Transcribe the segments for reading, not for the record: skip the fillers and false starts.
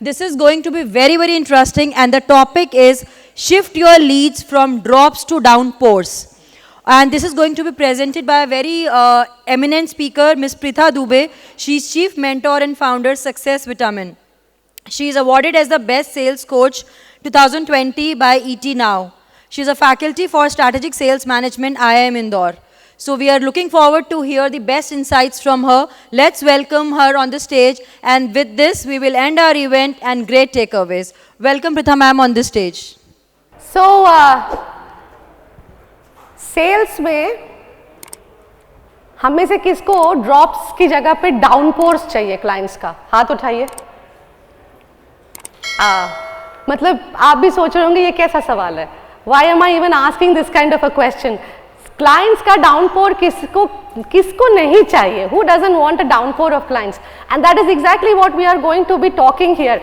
This is going to be very, very interesting, and the topic is shift your leads from drops to downpours. And this is going to be presented by a very eminent speaker, Ms. Pritha Dubey. She is Chief Mentor and Founder, Success Vitamin. She is awarded as the Best Sales Coach 2020 by ET Now. She is a faculty for Strategic Sales Management, IIM Indore. So we are looking forward to hear the best insights from her. Let's welcome her on the stage. And with this, we will end our event and great takeaways. Welcome, Pritha ma'am, on the stage. So, sales में हम में से किसको drops की जगह पे डाउनपोर्स चाहिए clients का? हाथ उठाइए. मतलब आप भी सोच रहे होंगे ये कैसा सवाल है. Why am I even asking this kind of a question. Clients का डाउनपोर किसको नहीं चाहिए? Who doesn't want a downpour of clients? And that is exactly what we are going to be talking here.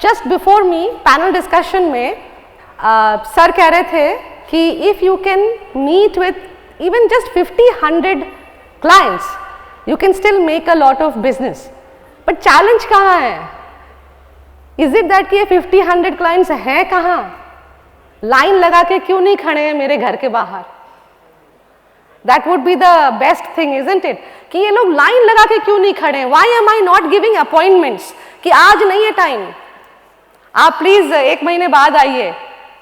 Just before me panel discussion में sir कह रहे थे कि if you can meet with even just 50-100 clients, you can still make a lot of business. But challenge कहाँ है? Is it that कि ये 50-100 clients हैं कहाँ? लाइन लगा के क्यों नहीं खड़े हैं मेरे घर के बाहर? That would be the best thing, isn't it? कि ये लोग लाइन लगा के क्यों नहीं खड़े हैं? Why am I not giving appointments? कि आज नहीं है टाइम, आप प्लीज 1 महीने बाद आइए.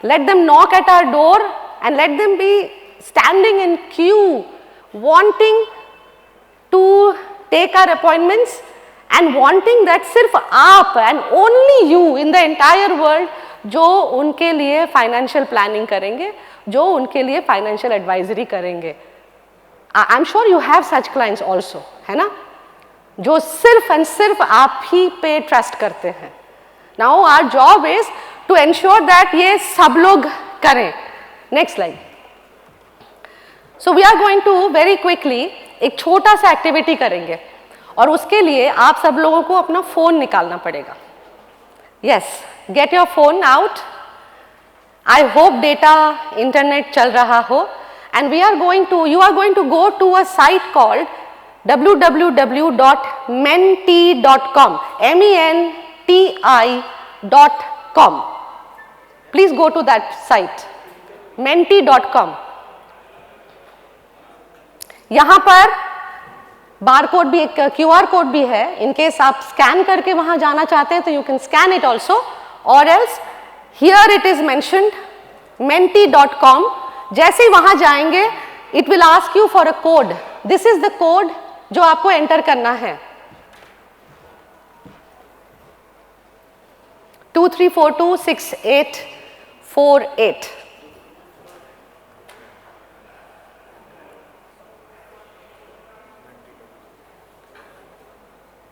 Let them knock at our door and let them be standing in queue, wanting to take our appointments and wanting that सिर्फ आप and only you in the entire world जो उनके लिए financial planning करेंगे, जो उनके लिए financial advisory करेंगे. I'm sure you have such clients also, है ना, जो सिर्फ and सिर्फ आप ही पे trust करते हैं. Now our job is to ensure that ये सब लोग करें. Next slide. So we are going to very quickly एक छोटा सा एक्टिविटी करेंगे और उसके लिए आप सब लोगों को अपना फोन निकालना पड़ेगा. Yes, get your phone out. I hope data internet चल रहा हो. And you are going to go to a site called www.menti.com. MENTI.com. Please go to that site, menti.com. यहाँ पर बार कोड भी, एक QR कोड भी है. In case आप स्कैन करके वहाँ जाना चाहते हैं तो you can scan it also, और else here it is mentioned menti.com. जैसे ही वहाँ जाएंगे it will ask you for a code. This is the code जो आपको एंटर करना है. 23426848.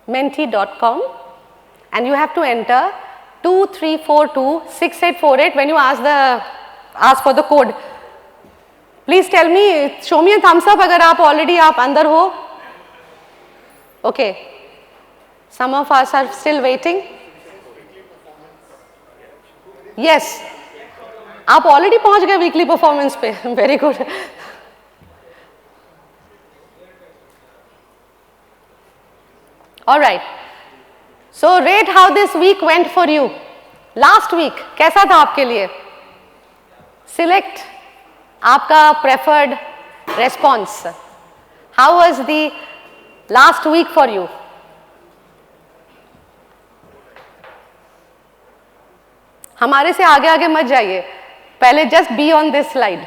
Menti.com, and you have to enter 23426848 when you ask for the code. Please tell me, show me a thumbs up अगर आप already आप अंदर हो. Okay, some of us are still waiting. Yes, आप ऑलरेडी पहुंच गए वीकली परफॉर्मेंस पे. Very good. Alright, so rate how this week went for you. Last week कैसा था आपके लिए? सिलेक्ट आपका preferred response. How was the last week for you? हमारे से आगे आगे मत जाइए, पहले just be on this slide. I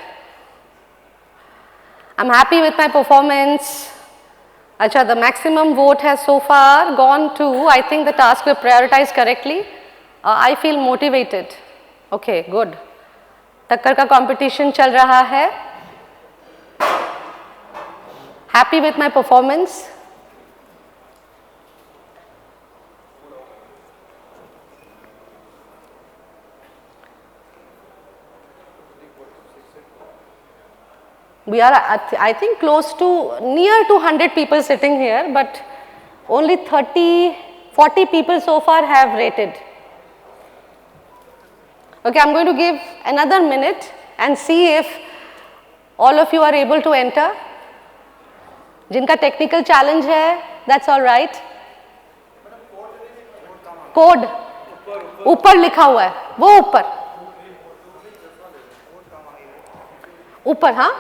am happy with my performance. अच्छा, the maximum vote has so far gone to, I think the task way prioritise correctly. I feel motivated. Okay, good. टक्कर का competition चल रहा है. Happy with my performance. We are, I think, close to near to 100 people sitting here, but only 40 people so far have rated. Okay, I'm going to give another minute and see if all of you are able to enter. जिनका technical challenge है, that's all right. Code ऊपर लिखा हुआ है, वो ऊपर ऊपर, हाँ,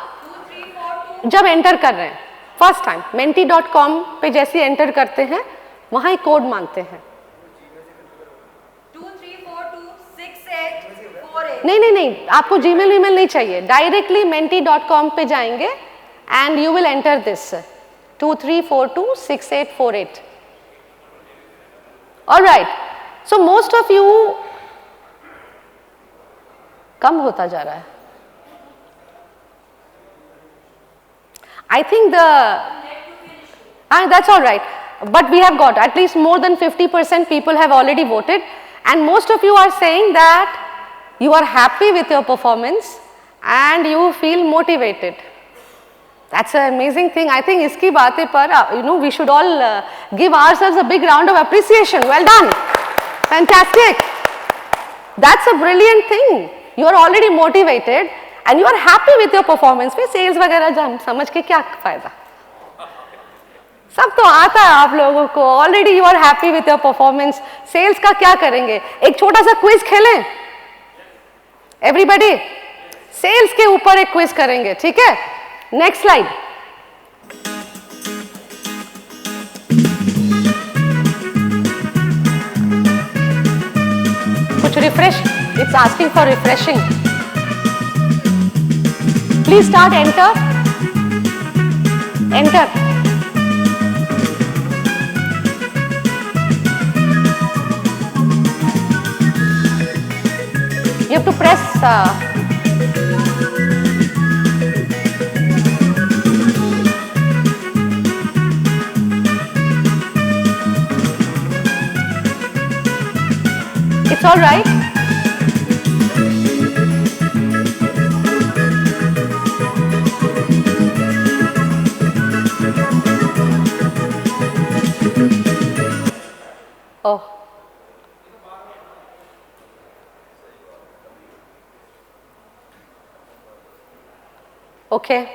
जब एंटर कर रहे हैं फर्स्ट टाइम menti.com पे जैसे एंटर करते हैं वहां ही कोड मांगते हैं। 23426848। नहीं, आपको जीमेल ईमेल नहीं चाहिए, डायरेक्टली menti.com पे जाएंगे and you will enter this 23426848। Alright, so most of you, कम होता जा रहा है। I think that's all right, but we have got at least more than 50% people have already voted, and most of you are saying that you are happy with your performance and you feel motivated. That's an amazing thing. I think iski baatein par, we should all give ourselves a big round of appreciation. Well done, fantastic. That's a brilliant thing. You are already motivated and you are happy with your performance. फिर sales वगैरह हम समझ के क्या फायदा, सब तो आता है आप लोगों को, already you are happy with your performance. Sales का क्या करेंगे, एक छोटा सा क्विज खेलें एवरीबॉडी, सेल्स के ऊपर एक क्विज करेंगे, ठीक है? Next slide. कुछ refresh, it's asking for refreshing. Please start, enter. You have to press. It's all right. Oh. Okay.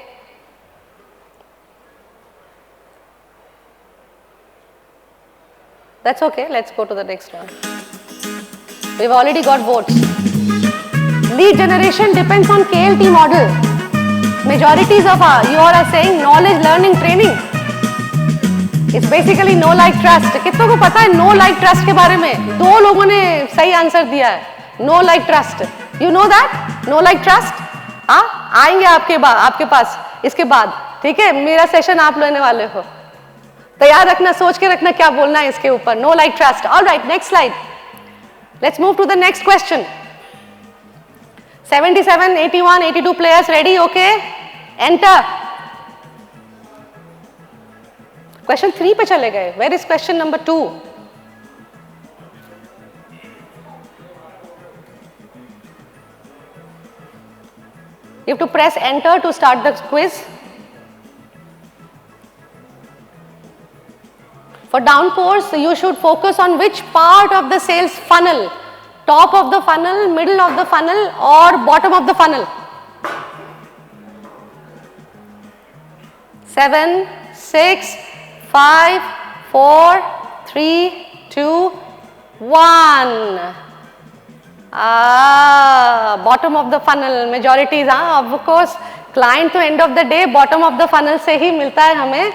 That's okay. Let's go to the next one. We've already got votes. Lead generation depends on KLT model. Majorities of you all are saying knowledge, learning, training. It's basically no like trust. कितनों को पता है no like trust के बारे में? 2 लोगों ने सही आंसर दिया है, no like trust. You know that? No like trust? हाँ, आएंगे आपके पास इसके बाद, ठीक है? मेरा सेशन आप लेने वाले हो, तैयार रखना, सोच के रखना क्या बोलना है इसके ऊपर। No like trust. All right, next slide. Let's move to the next question. 77, 81, 82 players ready? Okay, enter. Question 3 पे चले गए. Where is question number 2? You have to press enter to start the quiz. For downpours, you should focus on which part of the sales funnel? Top of the funnel, middle of the funnel, or bottom of the funnel? 7, 6, 5, 4, 3, 2, 1. Bottom of the funnel, majorities, of course, client to end of the day, bottom of the funnel से ही मिलता है हमें.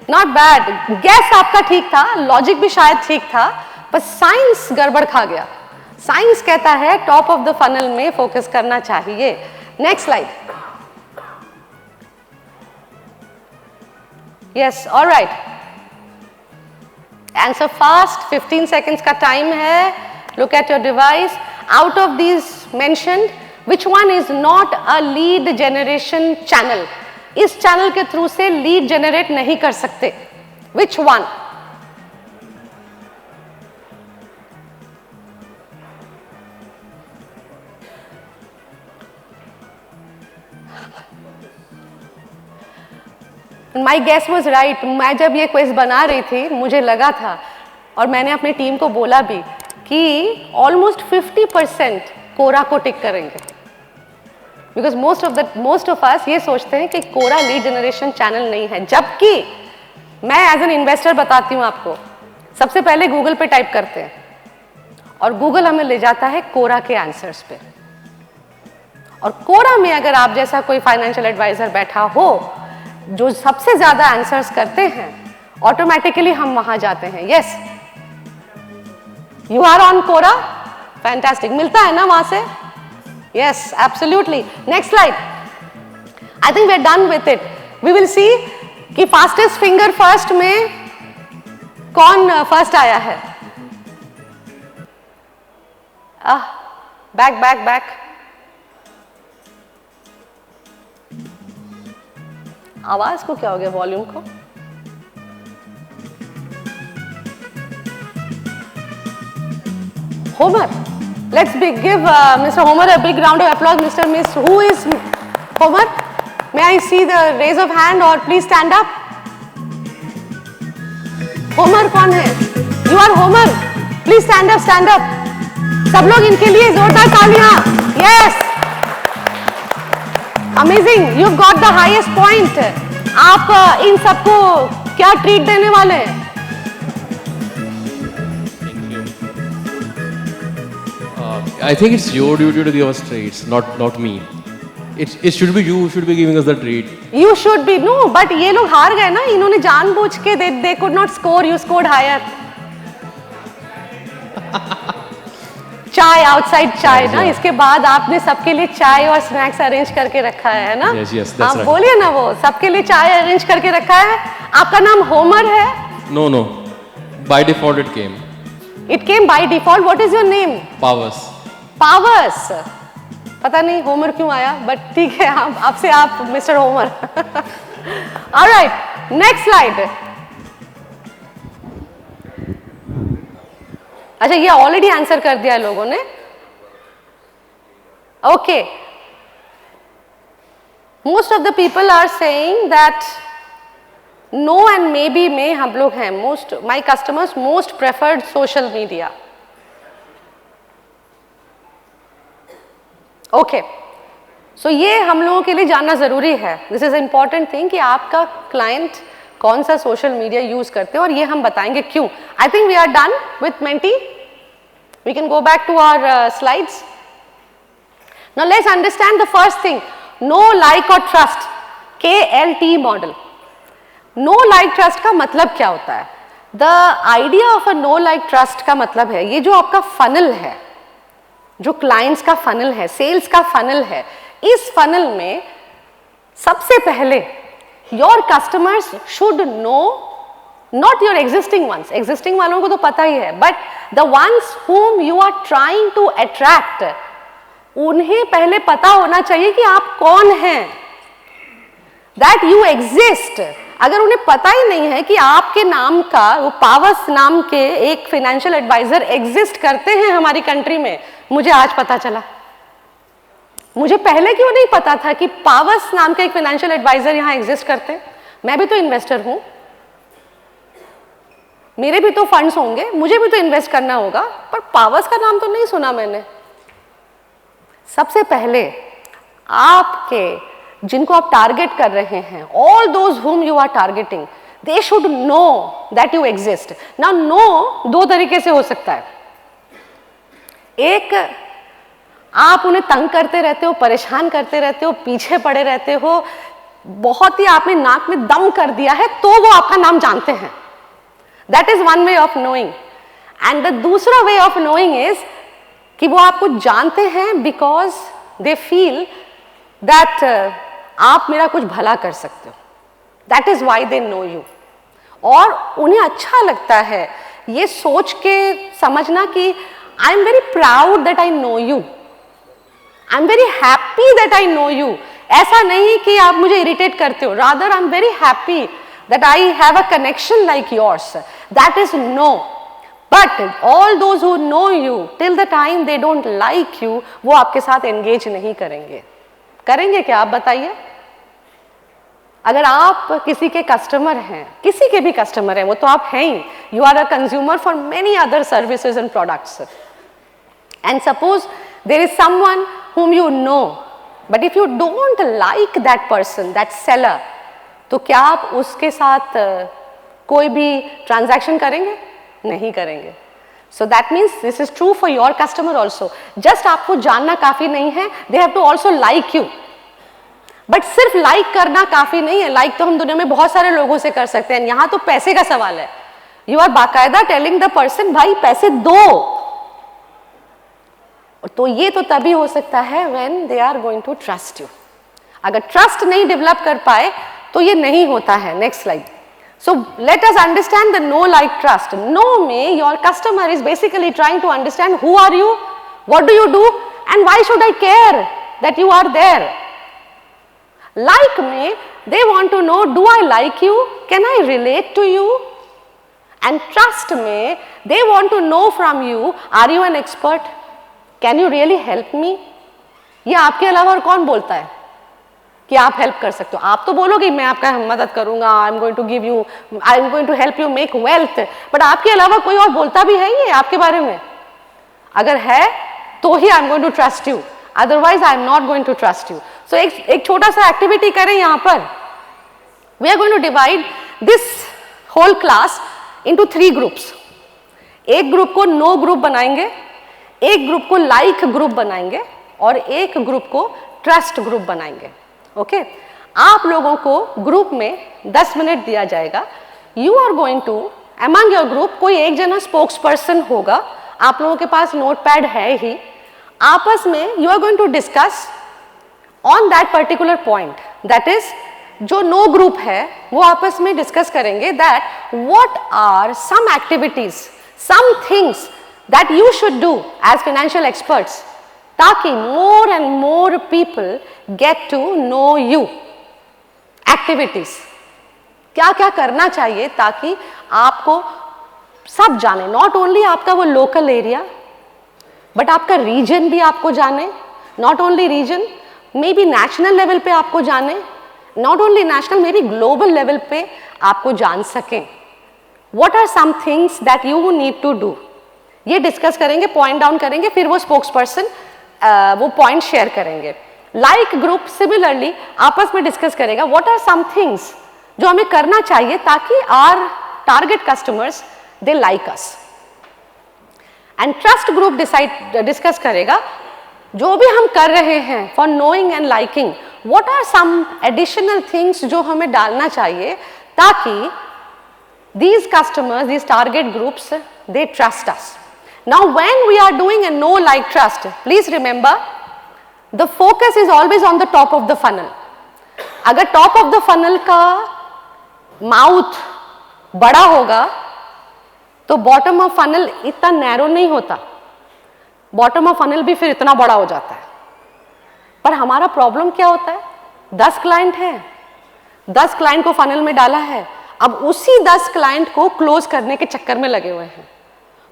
Not bad. Guess आपका ठीक था, logic भी शायद ठीक था, पर साइंस गड़बड़ खा गया. साइंस कहता है टॉप ऑफ द फनल में फोकस करना चाहिए. Next slide. Yes, alright. Answer fast, 15 seconds का टाइम है. Look at your device. Out of these mentioned, which one is not a lead generation channel? इस चैनल के through से lead generate नहीं कर सकते. Which one? My guess was right. मैं जब ये क्विज बना रही थी मुझे लगा था, और मैंने अपनी टीम को बोला भी कि ऑलमोस्ट 50% कोरा को टिक करेंगे. बिकॉज मोस्ट ऑफ अस ये सोचते हैं कि कोरा लीड जनरेशन चैनल नहीं है, जबकि मैं एज एन इन्वेस्टर बताती हूँ आपको. सबसे पहले गूगल पे टाइप करते हैं और गूगल हमें ले जाता है कोरा के आंसर्स पे। और कोरा में अगर आप जैसा कोई फाइनेंशियल एडवाइजर बैठा हो जो सबसे ज्यादा आंसर्स करते हैं, ऑटोमेटिकली हम वहां जाते हैं। Yes, you are on Quora, fantastic, मिलता है ना वहां से? Yes, absolutely. Next slide. I think we are done with it. We will see कि फास्टेस्ट फिंगर फर्स्ट में कौन फर्स्ट आया है। Back back back. आवाज को क्या हो गया, वॉल्यूम को? Homer. Let's give Mr. Homer a big round of applause. Mr. Miss, who is Homer? May I see the raise of hand or please stand up? Homer कौन है? You are Homer. Please stand up, stand up. सब लोग इनके लिए जोरदार तालियां. Yes. Amazing. You've got the highest point. आप इन सबको क्या ट्रीट देने वाले हैं? I think it's your duty to give us treats, not me. It should be you who should be giving us the treat. You should be, no, but ये लोग हार गए ना, इन्होंने जानबूझ के they could not score, you scored higher. चाय, outside चाय ना, इसके बाद आपने सबके लिए चाय और स्नैक्स अरेंज करके रखा है ना? Yes, that's right. बोलिए ना, वो सबके लिए चाय अरेंज करके रखा है। आपका नाम होमर है? No. By default it came. It came by default. What is your name? Powers. Powers. पता नहीं होमर क्यों आया, बट ठीक है, आपसे आप mister Homer. Alright, next slide. अच्छा, ये ऑलरेडी आंसर कर दिया लोगों ने। Okay, most of the people are saying that no and maybe में हम लोग हैं। Most my customers most preferred social media. Okay, so ये हम लोगों के लिए जानना जरूरी है। दिस इज इंपॉर्टेंट थिंग कि आपका क्लाइंट कौन सा सोशल मीडिया यूज करते हैं, और ये हम बताएंगे क्यों। I think we are done with Menti. We can go back to our slides. Now let's understand the first thing, know like और trust, KLT model. Know like trust का मतलब क्या होता है? The idea of a know like trust का मतलब है, ये जो आपका फनल है, जो क्लाइंट्स का फनल है, सेल्स का फनल है, इस फनल में सबसे पहले your customers should know, not your existing ones, existing वालों को तो पता ही है, but the ones whom you are trying to attract, उन्हें पहले पता होना चाहिए कि आप कौन हैं, that you exist। अगर उन्हें पता ही नहीं है कि आपके नाम का, वो पावर्स नाम के एक फाइनेंशियल एडवाइजर एग्जिस्ट करते हैं हमारी कंट्री में, मुझे आज पता चला। मुझे पहले क्यों नहीं पता था कि पावर्स नाम के एक फाइनेंशियल एडवाइजर यहां एग्जिस्ट करते हैं? मैं भी तो इन्वेस्टर हूं, मेरे भी तो फंड्स होंगे, मुझे भी तो इन्वेस्ट करना होगा, पर पावर्स का नाम तो नहीं सुना मैंने। सबसे पहले आपके जिनको आप टारगेट कर रहे हैं, all those whom you are targeting, they should know that you exist। Now know दो तरीके से हो सकता है। एक, आप उन्हें तंग करते रहते हो, परेशान करते रहते हो, पीछे पड़े रहते हो, बहुत ही आपने नाक में दम कर दिया है तो वो आपका नाम जानते हैं। That is one way of knowing. And the दूसरा वे ऑफ नोइंग इज कि वो आपको जानते हैं बिकॉज दे फील दैट आप मेरा कुछ भला कर सकते हो, that is why they know you. और उन्हें अच्छा लगता है ये सोच के समझना कि I am very proud that I know you, I am very happy that I know you. ऐसा नहीं कि आप मुझे इरिटेट करते हो, rather I am very happy that I have a connection like yours, that is know. But all those who know you till the time they don't like you, वो आपके साथ एंगेज नहीं करेंगे। करेंगे क्या आप बताइए? अगर आप किसी के कस्टमर हैं, किसी के भी कस्टमर हैं, वो तो आप हैं ही, you are a consumer for many other services and products, and suppose there is someone whom you know, but if you don't like that person, that seller, तो क्या आप उसके साथ कोई भी ट्रांजैक्शन करेंगे? नहीं करेंगे। So that means this is true for your customer also. Just आपको जानना काफी नहीं है, they have to also like you. But सिर्फ लाइक करना काफी नहीं है. लाइक तो हम दुनिया में बहुत सारे लोगों से कर सकते हैं. यहां तो पैसे का सवाल है. यू आर बाकायदा टेलिंग द पर्सन भाई पैसे दो. तो ये तो तभी हो सकता है when they are going to trust you. अगर ट्रस्ट नहीं डेवलप कर पाए तो ये नहीं होता है. Next slide. So let us understand the no like trust. No में your customer is basically trying to understand who are you, what do you do, and why should I care that you are there. Like में they want to know, do I like you, can I relate to you, and trust में they want to know from you, are you an expert, can you really help me. ये आपके अलावा और कौन बोलता है कि आप हेल्प कर सकते हो. आप तो बोलोगे मैं आपका मदद करूंगा, I am going to give you, I am going to help you make wealth. But आपके अलावा कोई और बोलता भी है ये आपके बारे में. अगर है तो ही I am going to trust you, otherwise I am not going to trust you. So एक छोटा सा एक्टिविटी करें यहाँ पर. We are going to divide this whole class into 3 groups. एक ग्रुप को नो ग्रुप बनाएंगे, एक ग्रुप को लाइक ग्रुप बनाएंगे और एक ग्रुप को ट्रस्ट ग्रुप बनाएंगे. ओके आप लोगों को ग्रुप में 10 मिनट दिया जाएगा. You are going to among your group कोई एक जना स्पोक्स पर्सन होगा. आप लोगों के पास नोटपैड है ही. आपस में you are going to discuss on that particular point. That is जो नो ग्रुप है वो आपस में डिस्कस करेंगे that what are some activities, some things that you should do as financial experts, ताकि more and more people get to know you. Activities क्या क्या करना चाहिए ताकि आपको सब जाने. नॉट ओनली आपका वो लोकल एरिया बट आपका रीजन भी आपको जाने. Not only region, maybe national level पे आपको जाने. Not only national, maybe global level पे आपको जान सकें. What are some things that you need to do, ये डिस्कस करेंगे, पॉइंट डाउन करेंगे. फिर वो स्पोक्स पर्सन वो पॉइंट शेयर करेंगे. लाइक ग्रुप सिमिलरली आपस में डिस्कस करेगा व्हाट आर सम थिंग्स जो हमें करना चाहिए ताकि our target customers they like us. And trust group discuss करेगा जो भी हम कर रहे हैं for knowing and liking, what are some additional things जो हमें डालना चाहिए ताकि these customers, these target groups, they trust us. Now when we are doing a no like trust, please remember the focus is always on the top of the funnel. अगर top of the funnel का mouth बड़ा होगा तो bottom of funnel इतना narrow नहीं होता. bottom of funnel भी फिर इतना बड़ा हो जाता है. पर हमारा प्रॉब्लम क्या होता है, 10 क्लाइंट हैं, 10 क्लाइंट को funnel में डाला है. अब उसी 10 क्लाइंट को क्लोज करने के चक्कर में लगे हुए हैं.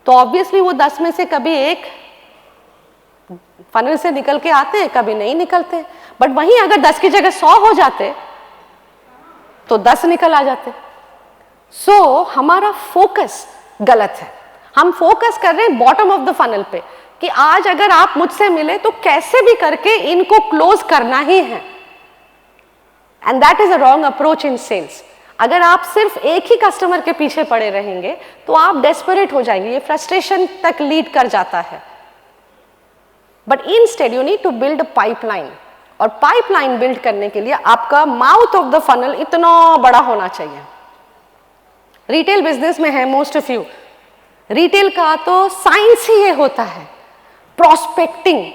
तो ऑब्वियसली वो 10 में से कभी एक फनल से निकल के आते हैं, कभी नहीं निकलते. बट वहीं अगर 10 की जगह 100 हो जाते तो 10 निकल आ जाते. सो हमारा फोकस गलत है. हम फोकस कर रहे हैं बॉटम ऑफ द फनल पे कि आज अगर आप मुझसे मिले तो कैसे भी करके इनको क्लोज करना ही है. And that is a wrong approach in sales. अगर आप सिर्फ एक ही कस्टमर के पीछे पड़े रहेंगे तो आप डेस्परेट हो जाएंगे. ये फ्रस्ट्रेशन तक लीड कर जाता है. But instead you need to build a pipeline. और पाइपलाइन बिल्ड करने के लिए आपका माउथ ऑफ द फनल इतना बड़ा होना चाहिए. रिटेल बिजनेस में है मोस्ट ऑफ यू. रिटेल का तो साइंस ही ये होता है, प्रोस्पेक्टिंग.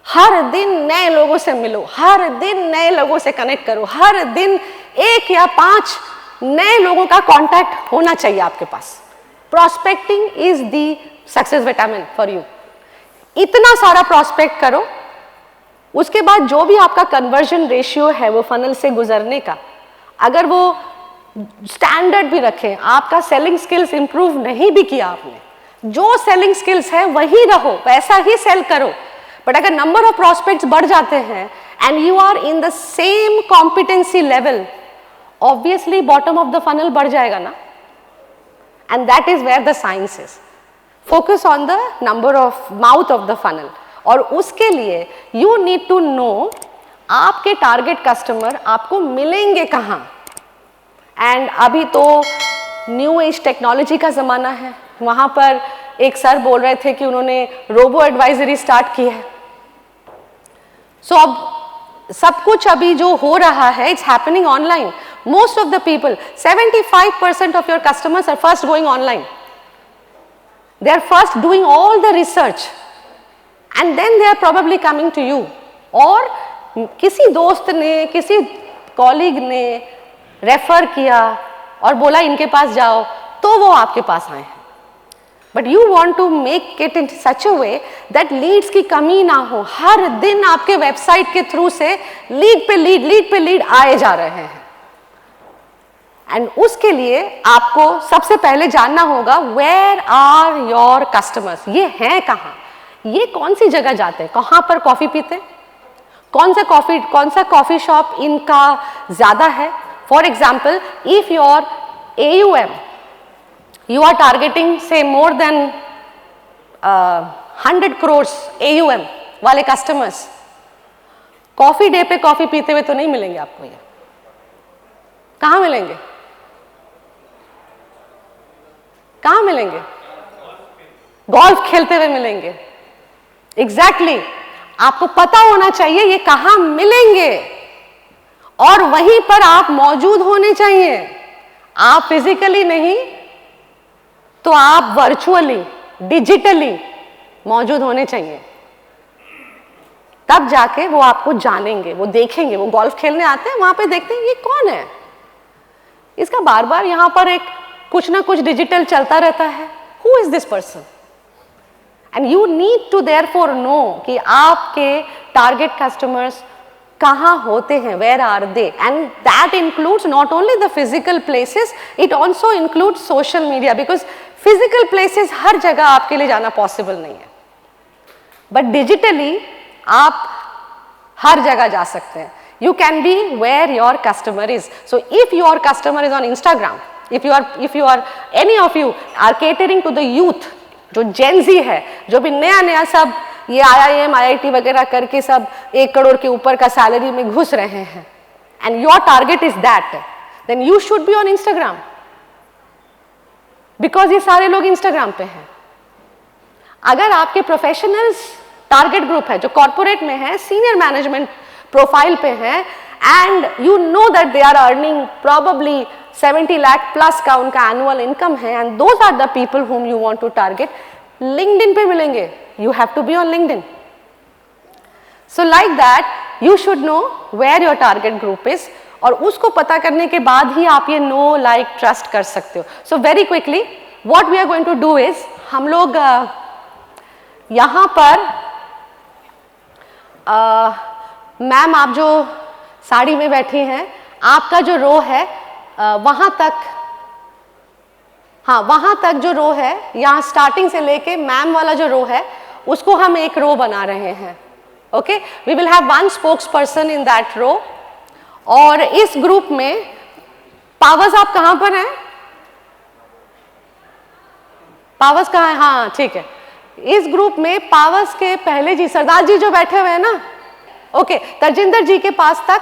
हर दिन नए लोगों से मिलो, हर दिन नए लोगों से कनेक्ट करो, हर दिन 1 या 5 नए लोगों का कांटेक्ट होना चाहिए आपके पास. Prospecting is the success vitamin for you. इतना सारा प्रोस्पेक्ट करो. उसके बाद जो भी आपका कन्वर्जन रेशियो है वो फनल से गुजरने का, अगर वो स्टैंडर्ड भी रखें, आपका सेलिंग स्किल्स इंप्रूव नहीं भी किया आपने, जो सेलिंग स्किल्स है वही रहो, वैसा ही सेल करो. बट अगर नंबर ऑफ प्रोस्पेक्ट्स बढ़ जाते हैं and you are in the same competency level, obviously bottom of the funnel बढ़ जाएगा ना. And that is where the science is. Focus on the number of mouth of the funnel. और उसके लिए you need to know आपके target customer आपको मिलेंगे कहाँ. एंड अभी तो न्यू एज टेक्नोलॉजी का ज़माना है, वहाँ पर एक सर बोल रहे थे कि उन्होंने रोबो एडवाइजरी स्टार्ट की है। सो अब सब कुछ अभी जो हो रहा है, it's happening online. Most of the people, 75% of your customers are first going online. They are first doing all the research and then they are probably coming to you. और किसी दोस्त ने, किसी कॉलीग ने रेफर किया और बोला इनके पास जाओ, तो वो आपके पास आए हैं। But you want to make it in such a way that leads की कमी ना हो। हर दिन आपके वेबसाइट के थ्रू से लीड पे लीड आए जा रहे हैं। एंड उसके लिए आपको सबसे पहले जानना होगा वेयर आर योर कस्टमर्स। ये हैं कहाँ, ये कौन सी जगह जाते हैं, कहाँ पर कॉफी पीते, कौन सा कॉफी शॉप इनका ज्यादा है। For example, if your AUM, you are targeting say more than 100 crores AUM वाले कस्टमर्स, कॉफी डे पे कॉफी पीते हुए तो नहीं मिलेंगे आपको। ये कहाँ मिलेंगे, कहाँ मिलेंगे? गोल्फ खेलते हुए मिलेंगे। एग्जैक्टली आपको पता होना चाहिए ये कहाँ मिलेंगे और वहीं पर आप मौजूद होने चाहिए। आप फिजिकली नहीं तो आप वर्चुअली, डिजिटली मौजूद होने चाहिए। तब जाके वो आपको जानेंगे, वो देखेंगे। वो गोल्फ खेलने आते हैं, वहां पे देखते हैं ये कौन है, इसका बार बार यहां पर एक कुछ ना कुछ डिजिटल चलता रहता है। Who is this person? And you need to therefore know कि आपके टारगेट कस्टमर्स कहाँ होते हैं, where are they, and that includes not only the physical places, it also includes social media, because physical places हर जगह आपके लिए जाना पॉसिबल नहीं है, बट डिजिटली आप हर जगह जा सकते हैं। You can be where your customer is. So if your customer is on Instagram, if you are any of you are catering to the youth, जो Gen Z है, जो भी नया सब ये IIM IIT वगैरह करके सब 1 करोड़ के ऊपर का सैलरी में घुस रहे हैं, and your target is that, then you should be on Instagram, because ये सारे लोग Instagram पे हैं। अगर आपके प्रोफेशनल्स टारगेट ग्रुप है जो कॉर्पोरेट में है, सीनियर मैनेजमेंट प्रोफाइल पे है, and you know that they are earning probably 70 lakh plus का उनका एनुअल इनकम है, and those are the people whom you want to target, LinkedIn पे मिलेंगे। You have to be on LinkedIn. So like that you should know where your target group is, और उसको पता करने के बाद ही आप ये नो, लाइक, ट्रस्ट कर सकते हो। So very quickly what we are going to do is, हम लोग यहाँ पर मैम आप जो साड़ी में बैठी हैं, आपका जो रो है वहाँ तक, हाँ वहाँ तक जो रो है, यहाँ स्टार्टिंग से लेके मैम वाला जो रो है उसको हम एक रो बना रहे हैं। Okay, we will have 1 spokesperson in that row. और इस ग्रुप में पावर्स, आप कहाँ पर हैं? पावर्स कहाँ है? हाँ ठीक है। इस ग्रुप में पावर्स के पहले जी सरदार जी जो बैठे हुए हैं ना, ओके, तर्जिंदर जी के पास तक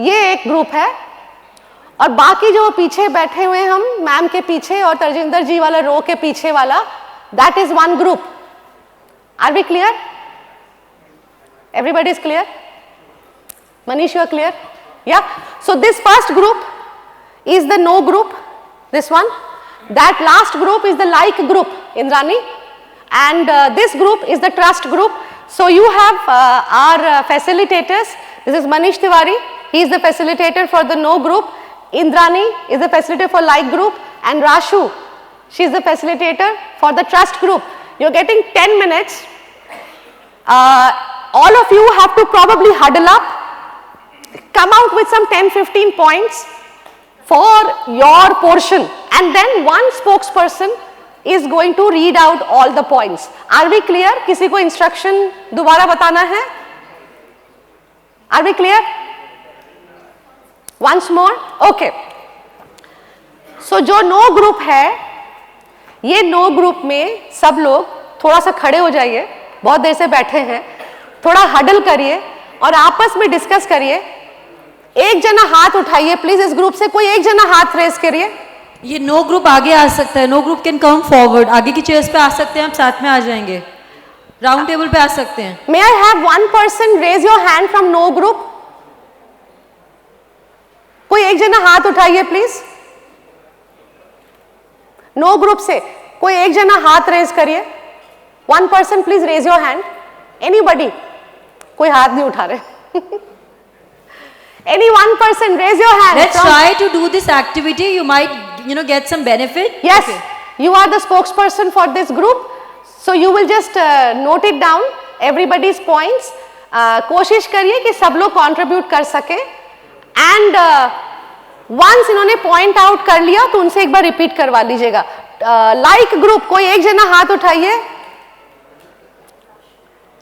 ये एक ग्रुप है, और बाकी जो पीछे बैठे हुए हम मैम के पीछे और तर्जिंदर जी वाला रो के पीछे वाला, that is 1 group. Are we clear? Everybody is clear? Manish, you are clear? Yeah. So this first group is the no group, this one. That last group is the like group, Indrani. And this group is the trust group. So you have our facilitators. This is Manish Tiwari. He is the facilitator for the no group. Indrani is the facilitator for like group. And Rashu, she is the facilitator for the trust group. You are getting 10 minutes. All of you have to probably huddle up. Come out with some 10-15 points for your portion, and then one spokesperson is going to read out all the points. Are we clear? किसी को instruction दोबारा बताना है? Are we clear? Once more? Okay. So जो no group है, ये no group में सब लोग थोड़ा सा खड़े हो जाइए, बहुत देर से बैठे हैं, थोड़ा हडल करिए और आपस में डिस्कस करिए। एक जना हाथ उठाइए प्लीज, इस ग्रुप से कोई एक जना हाथ रेज करिए। ये नो ग्रुप आगे आ सकता है, no group can come forward, आगे की चेयर्स पे आ सकते हैं, हम साथ में आ जाएंगे, राउंड टेबल पे आ सकते हैं. May I have one person raise your hand from no group? कोई एक जना हाथ उठाइए प्लीज. नो ग्रुप से कोई एक जना हाथ रेज करिए. One person please raise your hand. Anybody? कोई हाथ नहीं उठा रहे. Any one person raise your hand. Let's try to do this activity. You might, get some benefit. Yes, Okay. you are the spokesperson for this group. So you will just note it down, everybody's points. कोशिश करिए कि सब लोग contribute कर सके. And once इन्होंने point out कर लिया तो उनसे एक बार repeat करवा लीजिएगा. Like group, कोई एक जना हाथ उठाइए.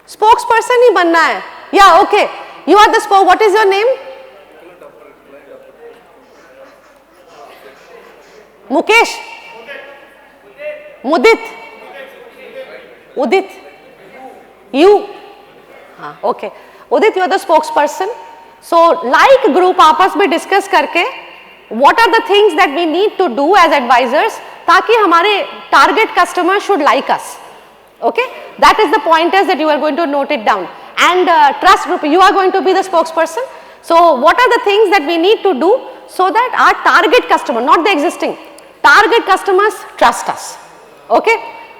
Spokesperson ही बनना है. Yeah, okay. You are the what is your name? Mukesh. Mudit. Udit. You. हाँ, okay. Udit, you are the spokesperson. So, like group आपस में discuss करके what are the things that we need to do as advisors ताकि हमारे target customer should like us. Okay? That is the pointers that you are going to note it down. And trust group, you are going to be the spokesperson. So, what are the things that we need to do so that our target customer, not the existing, target customers trust us. Okay?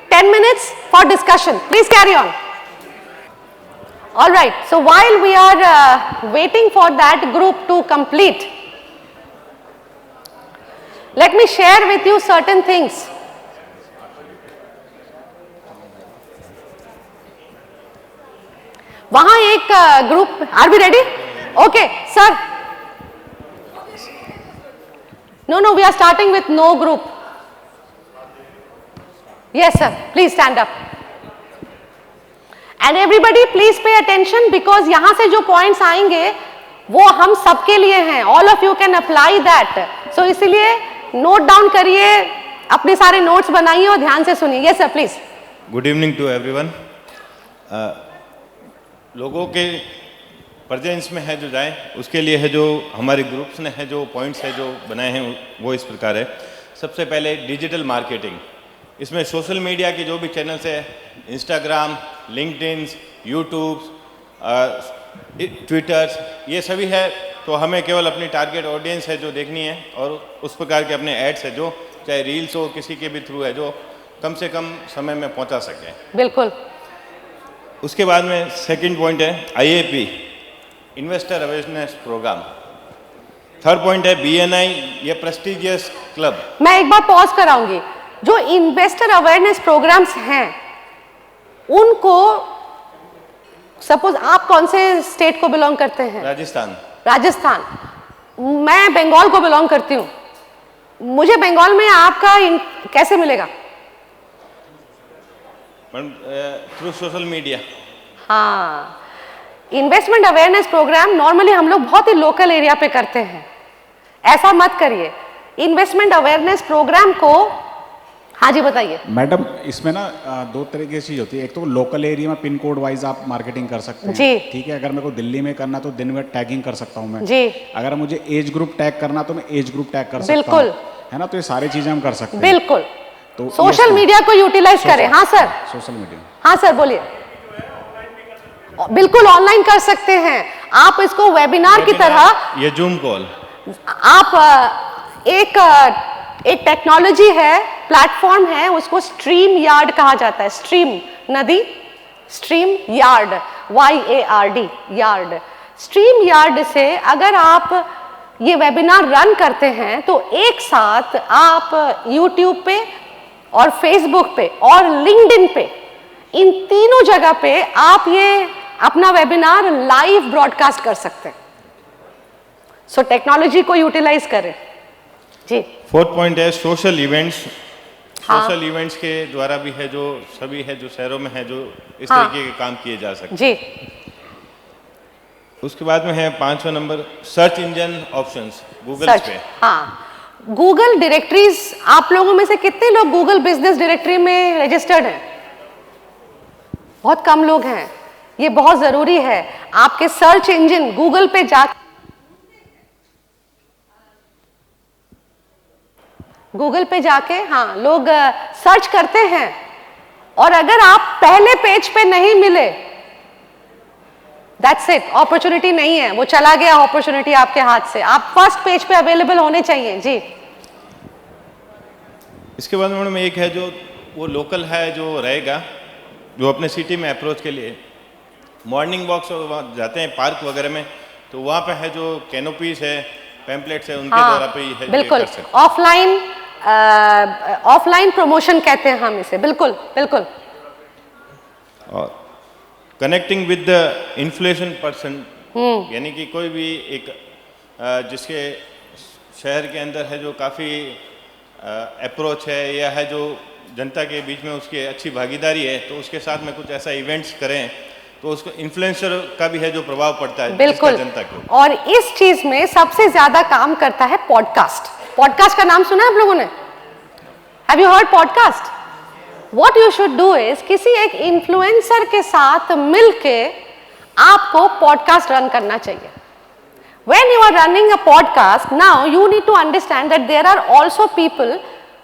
10 minutes for discussion. Please carry on. All right. So, while we are waiting for that group to complete, let me share with you certain things. वहां एक group, are we ready? Okay sir. No, we are starting with no group. Yes sir, please stand up. And everybody please pay attention because यहां से जो points आएंगे वो हम सबके लिए हैं. All of you can apply that. So इसीलिए note down करिए, अपने सारे notes बनाइए और ध्यान से सुनिए. Yes sir, please. Good evening to everyone. लोगों के प्रेजेंस में है जो जाए उसके लिए है जो हमारे ग्रुप्स ने है जो पॉइंट्स है जो बनाए हैं वो इस प्रकार है. सबसे पहले डिजिटल मार्केटिंग, इसमें सोशल मीडिया के जो भी चैनल्स है, इंस्टाग्राम, लिंक्डइन, यूट्यूब, ट्विटर्स, ये सभी है. तो हमें केवल अपनी टारगेट ऑडियंस है जो देखनी है और उस प्रकार के अपने एड्स है जो चाहे रील्स हो किसी के भी थ्रू है जो कम से कम समय में पहुंचा सकें. बिल्कुल. उसके बाद में सेकंड पॉइंट है IAP, investor awareness program. Third point है BNI, ये प्रेस्टिजियस क्लब. मैं एक बार पॉज कराऊंगी. जो इन्वेस्टर अवेयरनेस प्रोग्राम्स हैं उनको, सपोज आप कौन से स्टेट को बिलोंग करते हैं? राजस्थान. राजस्थान. मैं बंगाल को बिलोंग करती हूँ. मुझे बंगाल में आपका कैसे मिलेगा? Through social media. हाँ, इन्वेस्टमेंट अवेयरनेस प्रोग्राम नॉर्मली हम लोग बहुत ही लोकल एरिया पे करते हैं. ऐसा मत करिए. इन्वेस्टमेंट अवेयरनेस प्रोग्राम को, हाँ जी बताइए. मैडम, इसमें ना दो तरह की चीज़ होती है. एक तो लोकल एरिया में पिन कोड वाइज आप मार्केटिंग कर सकते हैं. जी. ठीक है. अगर मेरे को दिल्ली में करना तो दिन में टैगिंग कर सकता हूँ मैं. जी. अगर मुझे एज ग्रुप टैग करना तो मैं एज ग्रुप टैग कर सकता हूँ. बिल्कुल. है ना. तो ये सारी चीज़ें हम कर सकते हैं. बिल्कुल. तो सोशल मीडिया को यूटिलाइज करें. हाँ सर. Social media. हाँ सर बोलिए. बिल्कुल ऑनलाइन कर सकते हैं आप इसको वेबिनार की तरह. ये जूम कॉल आप एक टेक्नोलॉजी है, प्लेटफॉर्म है, उसको स्ट्रीम यार्ड कहा जाता है. स्ट्रीम नदी, stream yard, YARD, yard. Stream yard से अगर आप ये वेबिनार रन करते हैं तो एक साथ आप यूट्यूब पे और फेसबुक पे और लिंक्डइन पे, इन तीनों जगह पे आप ये अपना वेबिनार लाइव ब्रॉडकास्ट कर सकते हैं. सो टेक्नोलॉजी को यूटिलाइज करें. जी. फोर्थ पॉइंट है सोशल इवेंट्स. हाँ. सोशल इवेंट्स के द्वारा भी है जो सभी है जो शहरों में है जो इस हाँ. तरीके के काम किए जा सकते हैं. जी. उसके बाद में है 5वां number search engine options Google पे. हाँ, गूगल डायरेक्टरीज. आप लोगों में से कितने लोग गूगल बिजनेस डायरेक्टरी में रजिस्टर्ड हैं? बहुत कम लोग हैं. ये बहुत जरूरी है. आपके सर्च इंजन गूगल पे जा गूगल पे जाके हाँ लोग सर्च करते हैं, और अगर आप पहले पेज पे नहीं मिले, दैट्स इट, अपॉर्चुनिटी नहीं है, वो चला गया अपॉर्चुनिटी आपके हाथ से। आप फर्स्ट पेज पे अवेलेबल होने चाहिए जी। इसके बाद मैडम एक है जो वो लोकल है जो रहेगा, जो अपने सिटी में अप्रोच के लिए मॉर्निंग वॉक्स जाते हैं पार्क वगैरह में, तो वहाँ पे है जो कैनोपीज है, पैम्पलेट्स है, उनके द्वारा पे है बिल्कुल ऑफलाइन प्रमोशन कहते हैं हम इसे, बिल्कुल बिल्कुल। और connecting with the influential person, यानी कि कोई भी एक जिसके शहर के अंदर है जो काफ़ी अप्रोच है या है जो जनता के बीच में उसकी अच्छी भागीदारी है, तो उसके साथ में कुछ ऐसा इवेंट्स करें तो उसको इन्फ्लुएंसर का भी है जो प्रभाव पड़ता है बिल्कुल जनता को। और इस चीज में सबसे ज्यादा काम करता है पॉडकास्ट। पॉडकास्ट का नाम सुना है आप लोगों ने? Have you heard podcast? What you should do is किसी एक इन्फ्लुएंसर के साथ मिलके आपको पॉडकास्ट रन करना चाहिए। When you are running a podcast, now you need to understand that there are also people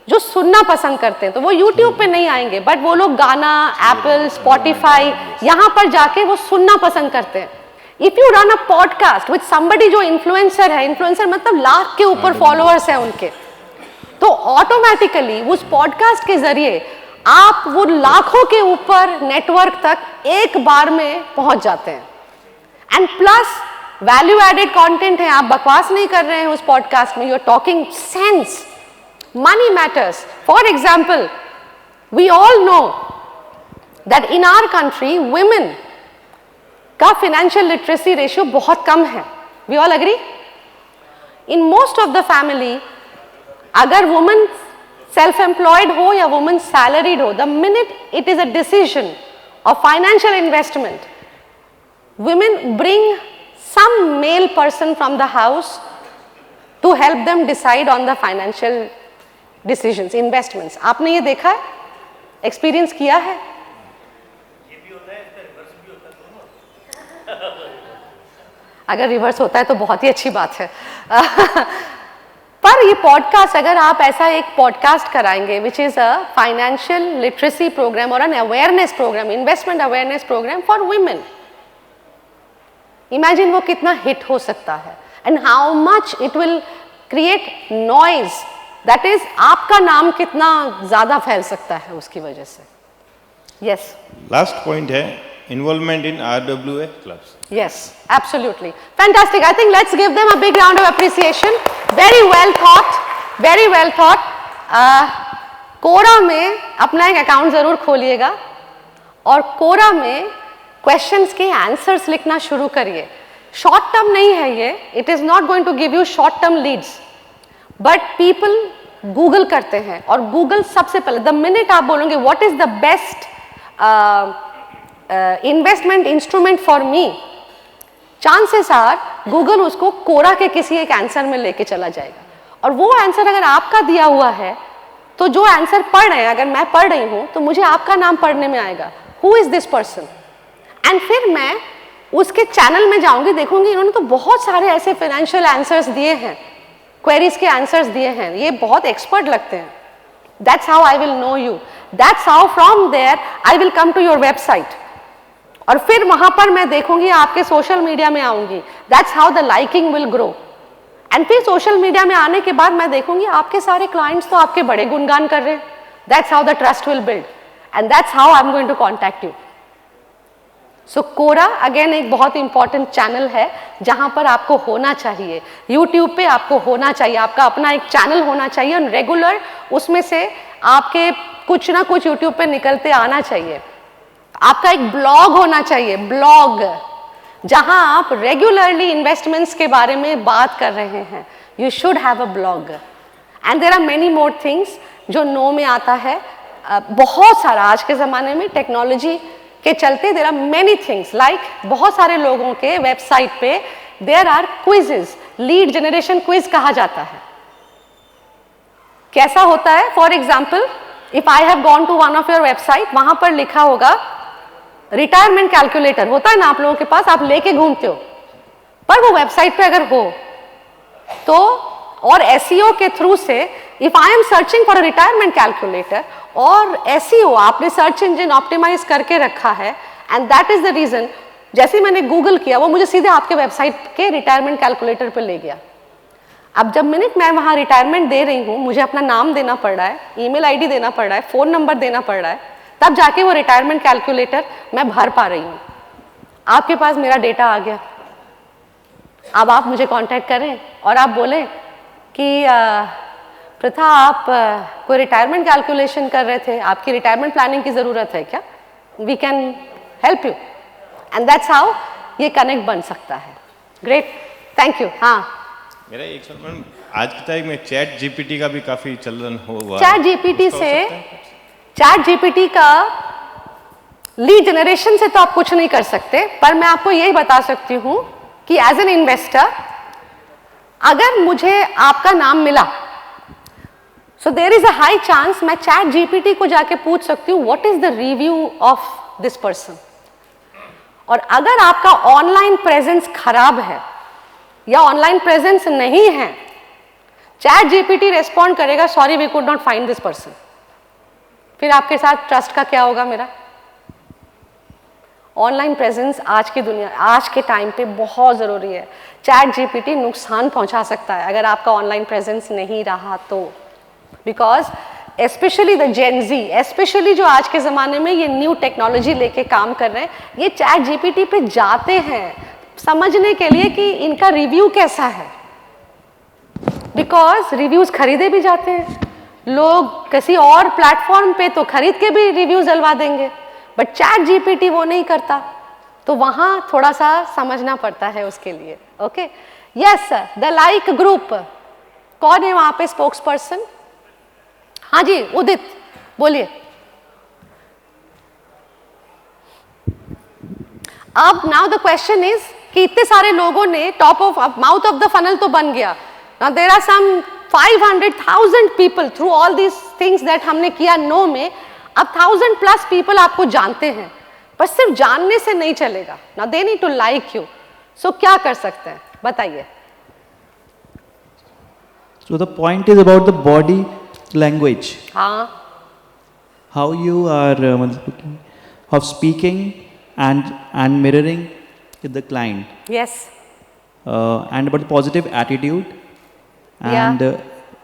जो सुनना पसंद करते हैं, तो वो YouTube पे नहीं आएंगे, बट वो लोग गाना, Apple, Spotify, यहाँ पर जाके वो सुनना पसंद करते हैं। If you run a podcast with somebody जो इन्फ्लुएंसर है, इन्फ्लुएंसर मतलब लाख के ऊपर फॉलोअर्स हैं उनके, तो ऑटोमेटिकली उस पॉडकास्ट के जरिए आप वो लाखों के ऊपर नेटवर्क तक एक बार में पहुंच जाते हैं। And plus value added content है, आप बकवास नहीं कर रहे हैं उस पॉडकास्ट में, you are talking sense, money matters. For example, we all know that in our country women का फाइनेंशियल लिटरेसी रेशियो बहुत कम है। We all agree? In most of the family अगर वुमेन सेल्फ एम्प्लॉयड हो या women salaried हो, the minute it is a decision of financial investment, women bring some male person from the house to help them decide on the financial decisions, investments. आपने ये देखा है, experience किया है? अगर रिवर्स होता है तो बहुत ही अच्छी बात है। पर ये पॉडकास्ट, अगर आप ऐसा एक पॉडकास्ट कराएंगे which is a financial literacy programme और an awareness programme, investment awareness programme for women, imagine वो कितना हिट हो सकता है, and how much it will create noise, that is आपका नाम कितना ज्यादा फैल सकता है उसकी वजह से। यस, लास्ट पॉइंट है involvement in RWA clubs. yes, absolutely fantastic. I think let's give them a big round of appreciation. Very well thought, very well thought. कोरा में अपना एक अकाउंट जरूर खोलिएगा और कोरा में क्वेश्चंस के आंसर्स लिखना शुरू करिए। शॉर्ट टर्म नहीं है ये, it is not going to give you short term leads, but people Google करते हैं, और गूगल सबसे पहले द मिनट आप बोलोगे what is the best investment instrument for me, chances are Google उसको कोरा के किसी एक आंसर में लेके चला जाएगा, और वो आंसर अगर आपका दिया हुआ है तो जो आंसर पढ़ रहे हैं, अगर मैं पढ़ रही हूं तो मुझे आपका नाम पढ़ने में आएगा, who is this person, and फिर मैं उसके चैनल में जाऊंगी, देखूंगी इन्होंने तो बहुत सारे ऐसे फाइनेंशियल आंसर्स दिए हैं, क्वेरीज के आंसर्स दिए हैं, ये बहुत एक्सपर्ट लगते हैं। That's how I will know you, that's how from there I will come to your website, और फिर वहां पर मैं देखूंगी, आपके सोशल मीडिया में आऊंगी, that's how the liking will grow, and फिर सोशल मीडिया में आने के बाद मैं देखूंगी आपके सारे क्लाइंट्स तो आपके बड़े गुणगान कर रहे हैं, that's how the trust will build, and that's how I am going to contact you. So Quora again एक बहुत इंपॉर्टेंट चैनल है जहां पर आपको होना चाहिए, यूट्यूब पे आपको होना चाहिए, आपका अपना एक चैनल होना चाहिए, और रेगुलर उसमें से आपके कुछ ना कुछ यूट्यूब पे निकलते आना चाहिए, आपका एक ब्लॉग होना चाहिए, ब्लॉग जहां आप रेगुलरली इन्वेस्टमेंट्स के बारे में बात कर रहे हैं, you should have a blog, and there are many more things जो नो में आता है, बहुत सारा आज के ज़माने में टेक्नोलॉजी के चलते there are many things, like बहुत सारे लोगों के वेबसाइट पे there are quizzes, lead generation quiz कहा जाता है। कैसा होता है? For example, if I have gone to one of your website, वहां पर लिखा होगा रिटायरमेंट कैलकुलेटर, होता है ना आप लोगों के पास, आप लेके घूमते हो, पर वो वेबसाइट पे अगर हो तो, और SEO के थ्रू से if I am searching for a retirement calculator और SEO आपने सर्च इंजन ऑप्टिमाइज करके रखा है and that is the reason, जैसे मैंने गूगल किया वो मुझे सीधे आपके वेबसाइट के रिटायरमेंट कैलकुलेटर पे ले गया। अब जब मिनट मैं वहाँ रिटायरमेंट दे रही हूँ, मुझे अपना नाम देना पड़ रहा है, ईमेल आईडी देना पड़ रहा है, फ़ोन नंबर देना पड़ रहा है, तब जाके वो रिटायरमेंट कैलकुलेटर मैं भर पा रही हूँ। आपके पास मेरा डेटा आ गया, अब आप मुझे कांटेक्ट करें और आप बोलें कि प्रथा आप कोई रिटायरमेंट कैलकुलेशन कर रहे थे, आपकी रिटायरमेंट प्लानिंग की ज़रूरत है क्या, we can help you, and that's how ये कनेक्ट बन सकता है। Great, thank you. हाँ, मेरा एक सवाल मैडम, आज की तारीख में चैट जीपीटी का भी काफी चलन हुआ है। चैट जीपीटी से, चैट जीपीटी का लीड जनरेशन से तो आप कुछ नहीं कर सकते, पर मैं आपको यही बता सकती हूं कि एज एन इन्वेस्टर अगर मुझे आपका नाम मिला, so there is a high chance मैं चैट जीपीटी को जाके पूछ सकती हूँ what is the review of this person. और अगर आपका ऑनलाइन प्रेजेंस खराब है या ऑनलाइन प्रेजेंस नहीं है, चैट जीपीटी रेस्पॉन्ड करेगा sorry we could not find this person. फिर आपके साथ ट्रस्ट का क्या होगा मेरा? ऑनलाइन प्रेजेंस आज की दुनिया, आज के टाइम पे बहुत ज़रूरी है। चैट जीपीटी नुकसान पहुंचा सकता है अगर आपका ऑनलाइन प्रेजेंस नहीं रहा तो, because specially the Gen Z, specially जो आज के ज़माने में ये न्यू टेक्नोलॉजी लेके काम कर रहे हैं, ये चैट जीपीटी पे जाते हैं समझने के लिए कि इनका रिव्यू कैसा है, बिकॉज रिव्यूज़ खरीदे भी जाते हैं। लोग किसी और प्लेटफॉर्म पे तो खरीद के भी रिव्यूज़ डलवा देंगे, बट चैट जीपीटी वो नहीं करता, तो वहाँ थोड़ा सा समझना पड़ता है उसके लिए। Okay, yes sir, the like group, कौन है वहाँ पे स्पोक्स पर्सन? हाँ जी, उदित बोलिए। अब नाउ द क्वेश्चन इज कि इतने सारे लोगों ने top of mouth of the funnel तो बन गया, now there are some 500,000 people through all these things that हमने किया नो में, अब 1000+ पीपल आपको जानते हैं, पर सिर्फ जानने से नहीं चलेगा, now they need to like you. So क्या कर सकते हैं बताइए? So the point is about the body language. हाँ, How you are of speaking and mirroring with the client, yes, and about the positive attitude, Yeah. and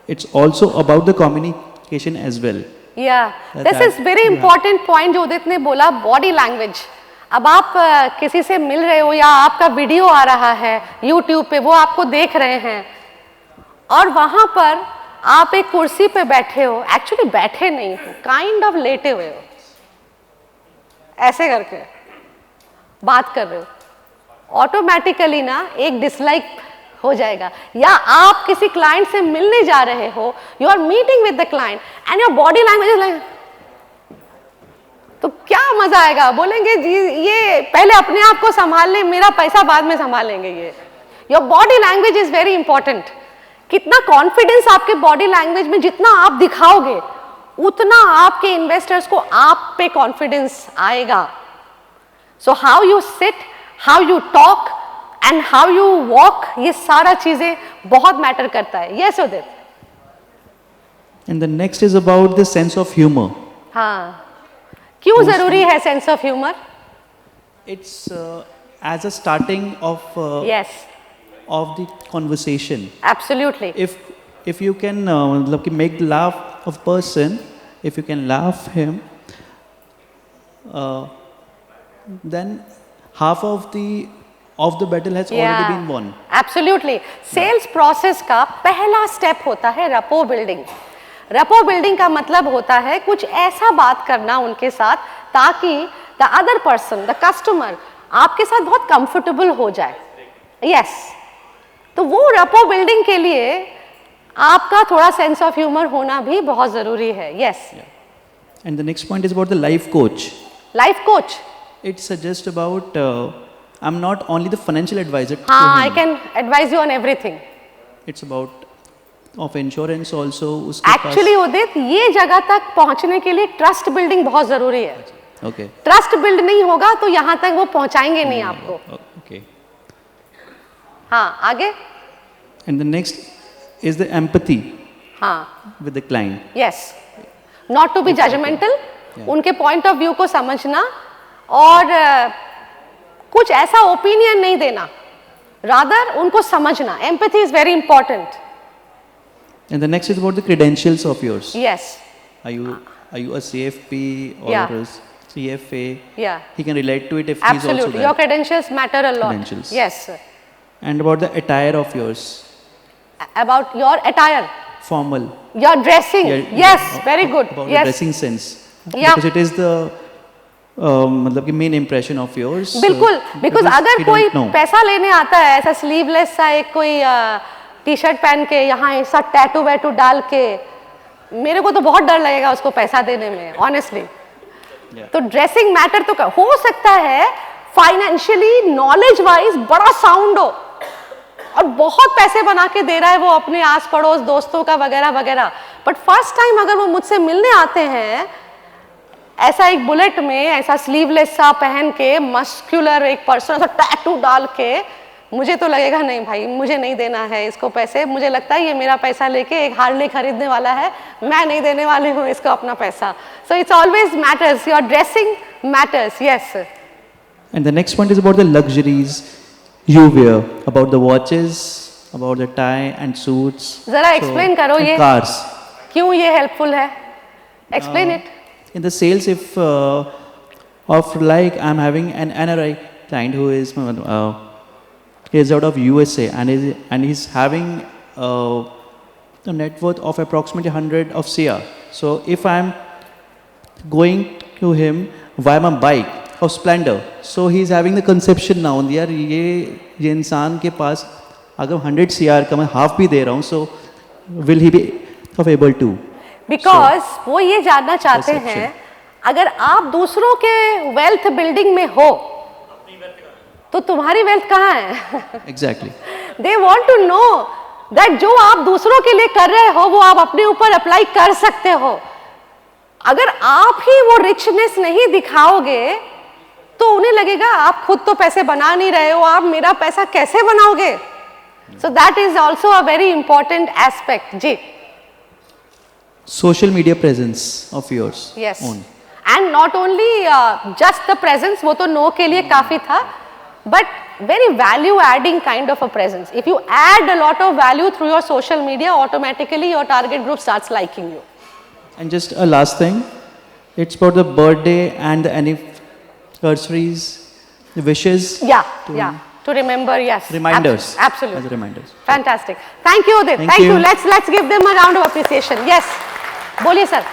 it's also about the communication as well. या this is very important point जो उदित ने बोला, body language. अब आप किसी से मिल रहे हो या आपका वीडियो आ रहा है यूट्यूब पे, वो आपको देख रहे हैं और वहाँ पर आप एक कुर्सी पे बैठे हो, एक्चुअली बैठे नहीं हो, काइंड ऑफ लेटे हुए हो, ऐसे करके बात कर रहे हो, ऑटोमेटिकली ना एक डिसलाइक हो जाएगा। या आप किसी क्लाइंट से मिलने जा रहे हो, you are meeting with the client and your body language is like, तो क्या मजा आएगा? बोलेंगे जी ये पहले अपने आप को संभाल ले, मेरा पैसा बाद में संभालेंगे। ये your body language is very important. कितना कॉन्फिडेंस आपके बॉडी लैंग्वेज में जितना आप दिखाओगे, उतना आपके इन्वेस्टर्स को आप पे कॉन्फिडेंस आएगा। So how you sit, how you talk and how you walk, ये सारा चीजें बहुत मैटर करता है। Yes Udit. And the next is about the sense of humor. हाँ, क्यों जरूरी है sense of humour? It's as a starting of yes, of the conversation. Absolutely. If you can मतलब कि make laugh of person, if you can laugh him, then half of the battle has already been won. Absolutely. Sales process का पहला step होता है रपो building. रपो building का मतलब होता है कुछ ऐसा बात करना उनके साथ ताकि the other person, the customer आपके साथ बहुत कंफर्टेबल हो जाए। यस, तो वो रपो बिल्डिंग के लिए आपका थोड़ा सेंस ऑफ ह्यूमर होना भी बहुत जरूरी है। Yes, And the next point is about the life coach. Life coach. It suggests about I'm not only the financial advisor to हाँ, him. I can advise you on everything. It's about of insurance also. उसके पास actually उदित, ये जगह तक पहुंचने के लिए trust building बहुत जरूरी है। okay. ट्रस्ट बिल्ड नहीं होगा तो यहां तक वो पहुंचाएंगे नहीं आपको। Okay. हाँ, आगे। And the next is the empathy. हाँ, with the client. Yes, not to be judgmental, उनके पॉइंट ऑफ व्यू को समझना और कुछ ऐसा ओपिनियन नहीं देना, रादर उनको समझना. Empathy is very important. And the next is about the credentials of yours. Yes, Are you a CFP or Yeah. a CFA? Yeah. He can relate to it if he's also absolutely. there. Your credentials matter a lot. Credentials. Yes. And about the attire of yours, About your attire, formal. your dressing. Yeah, Yes, yeah, very good. About Yes. your dressing sense. Yeah. Because it is the मतलब कि main impression of yours. बिल्कुल, because अगर we कोई don't know. पैसा लेने आता है ऐसा स्लीवलेस सा एक कोई टी शर्ट पहन के यहाँ ऐसा टैटू वैटू डाल के, मेरे को तो बहुत डर लगेगा उसको पैसा देने में, ऑनेस्टली. तो ड्रेसिंग मैटर तो हो सकता है, फाइनेंशियली नॉलेज वाइज बड़ा साउंड हो और बहुत पैसे बना के दे रहा है वो अपने आस पड़ोस दोस्तों का वगैरह वगैरह, बट फर्स्ट टाइम अगर वो मुझसे मिलने आते हैं ऐसा एक बुलेट में ऐसा स्लीवलेस सा पहन के मस्कुलर एक पर्सन ऐसा टैटू डाल के, मुझे तो लगेगा नहीं भाई मुझे नहीं देना है इसको पैसे. मुझे लगता है ये मेरा पैसा लेके एक हार्ले खरीदने वाला है, मैं नहीं देने वाली हूँ इसको अपना पैसा. So it's always matters, your dressing matters. Yes. And the next point is about the luxuries you wear, about the watches, about the tie and suits. जरा explain करो and ये. Cars. क्यों ये हेल्पफुल है? Explain it. In the sales, if of like I'm having an NRI client who is he is out of USA and he's having a net worth of approximately 100 of CR. So if I'm going to him via my bike of Splendor, so he's having the conception now यार ये इंसान के पास अगर 100 CR का मैं half भी दे रहा हूँ, so will he be able to? Because वो ये जानना चाहते perception. हैं अगर आप दूसरों के वेल्थ बिल्डिंग में हो तो तुम्हारी वेल्थ कहाँ है? Exactly. They want to know that जो आप दूसरों के लिए कर रहे हो वो आप अपने ऊपर अप्लाई कर सकते हो. अगर आप ही वो रिचनेस नहीं दिखाओगे तो उन्हें लगेगा आप खुद तो पैसे बना नहीं रहे हो, आप मेरा पैसा कैसे बनाओगे? So that is also a very important aspect. जी. Social media presence of yours. Yes. Own. And not only just the presence, वो तो no के लिए काफी था, but very value adding kind of a presence. If you add a lot of value through your social media, automatically your target group starts liking you. And just a last thing, it's about the birthday and the anniversaries, the wishes. Yeah. To remember, yes. Reminders. Absolutely. As reminders. Fantastic. Thank you, Udit. Thank Thank you. you. Let's give them a round of appreciation. Yes. बोलिए sir.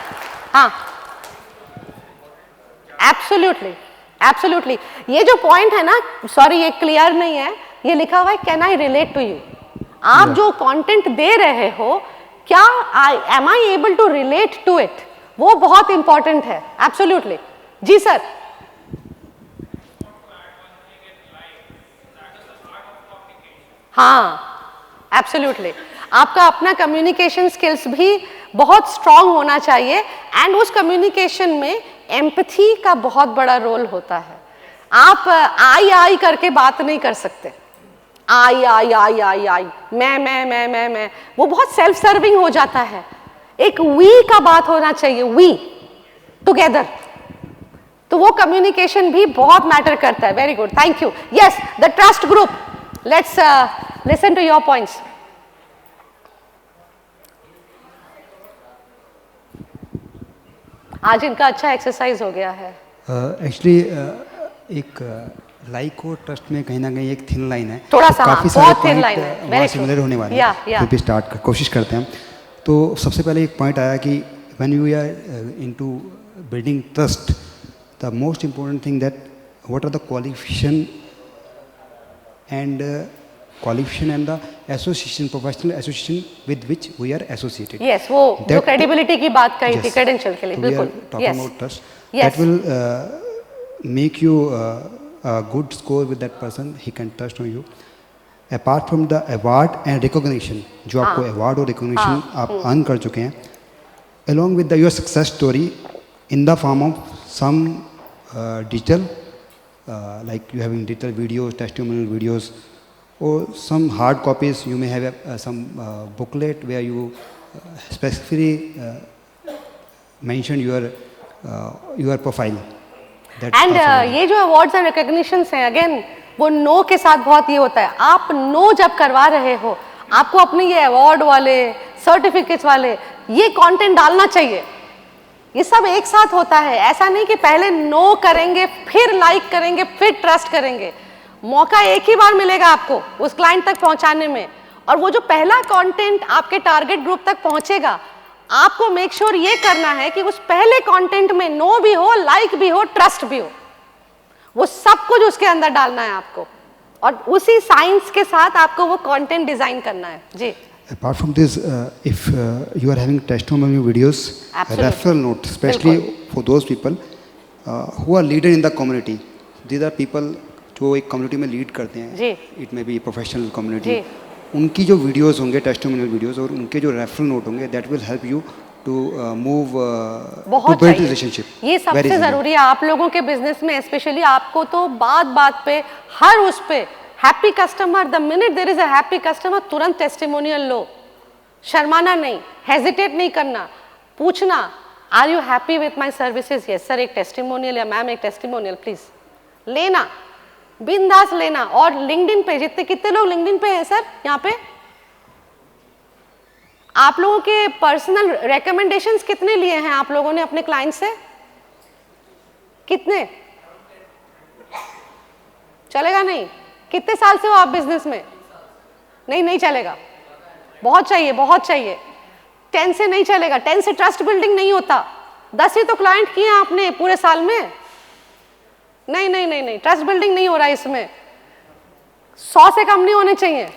हाँ. Absolutely. ये जो point है ना, sorry ये clear नहीं है, ये लिखा हुआ है can I relate to you. आप जो कंटेंट दे रहे हो क्या am I able to relate to it, वो बहुत इंपॉर्टेंट है. एब्सोल्युटली. जी सर. हाँ, एब्सोल्युटली. आपका अपना कम्युनिकेशन स्किल्स भी बहुत स्ट्रांग होना चाहिए एंड उस कम्युनिकेशन में एम्पैथी का बहुत बड़ा रोल होता है. आप आई करके बात नहीं कर सकते. आई मैं वो बहुत सेल्फ सर्विंग हो जाता है. एक वी का बात होना चाहिए, वी टुगेदर. तो वो कम्युनिकेशन भी बहुत मैटर करता है. Very good, thank you. Yes, the trust group. Let's listen to your points. आज इनका अच्छा एक्सरसाइज हो गया है. एक्चुअली एक लाइक और ट्रस्ट में कहीं ना कहीं एक थिन लाइन है. थोड़ा सा, काफी हाँ, सारे बहुत thin line है. Point Very similar true. होने वाले Yeah, हैं. yeah. फिर भी स्टार्ट कोशिश करते हैं. तो सबसे पहले एक पॉइंट आया कि when you are into building trust, the most important thing that what are the qualification and the association, professional association with which we are associated. Yes, वो जो क्रेडिबिलिटी की बात कही थी, Yes. क्रेडेंशियल के लिए. So we are बिल्कुल. talking yes. about trust. Yes. That will make you a good score with that person. He can trust on you. Apart from the award and recognition, जो आपको award और recognition आप earn कर चुके हैं, along with your success story in the form of some digital, like you having digital videos, testimonial videos, or some hard copies. You may have some booklet where you specifically mentioned your profile. That's and also ये जो awards and recognitions हैं again वो no के साथ बहुत ये होता है. आप नो जब करवा रहे हो आपको अपने ये अवार्ड वाले सर्टिफिकेट्स वाले ये कंटेंट डालना चाहिए. ये सब एक साथ होता है. ऐसा नहीं कि पहले नो करेंगे फिर लाइक करेंगे फिर ट्रस्ट करेंगे. मौका एक ही बार मिलेगा आपको उस क्लाइंट तक पहुंचाने में, और वो जो पहला कंटेंट आपके टारगेट ग्रुप तक पहुंचेगा आपको मेक श्योर ये करना है कि उस पहले कंटेंट में नो भी हो, लाइक भी हो, ट्रस्ट भी हो. वो सब कुछ उसके अंदर डालना है आपको, और उसी साइंस के साथ आपको वो कंटेंट डिजाइन करना है. जी. Apart from this, if you are having testimonial videos, Absolutely. referral note, especially for those people who are leader in the community. These are people जो एक community में lead करते हैं. जी. It may be professional community. जी. उनकी जो videos होंगे, testimonial videos, और उनके जो referral note होंगे, that will help you to move to बहुत build चाहिए. relationship. ये very सबसे easily. जरूरी है आप लोगों के बिजनेस में. स्पेशली आपको तो बात बात पे हर उस पे happy customer, the minute there is a happy customer तुरंत टेस्टिमोनियल लो. शर्माना नहीं, हेजिटेट नहीं करना, पूछना are you happy with my services. Yes sir एक टेस्टिमोनियल या मैम एक टेस्टिमोनियल प्लीज लेना, बिंदास लेना. और लिंक्डइन पे कितने लोग लिंक्डइन पे हैं सर यहाँ पे? आप लोगों के पर्सनल रिकमेंडेशंस कितने लिए हैं आप लोगों ने अपने क्लाइंट से? कितने? चलेगा नहीं? कितने साल से हो आप बिजनेस में? नहीं चलेगा. बहुत चाहिए, बहुत चाहिए. 10 से नहीं चलेगा. 10 से ट्रस्ट बिल्डिंग नहीं होता. 10 ही तो क्लाइंट किए आपने पूरे साल में. नहीं, ट्रस्ट बिल्डिंग नहीं हो रहा है इसमें. 100 से कम नहीं होने चाहिए.